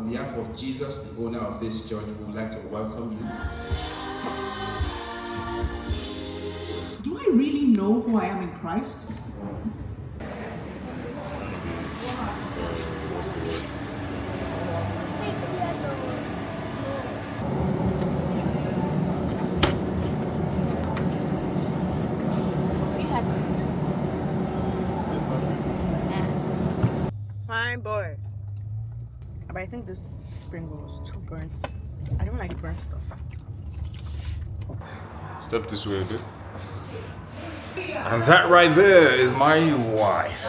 On behalf of Jesus, the owner of this church, we would like to welcome you. Do I really know who I am in Christ? Fine boy. But I think this spring roll is too burnt. I don't like burnt stuff. Step this way a bit. And that right there is my wife.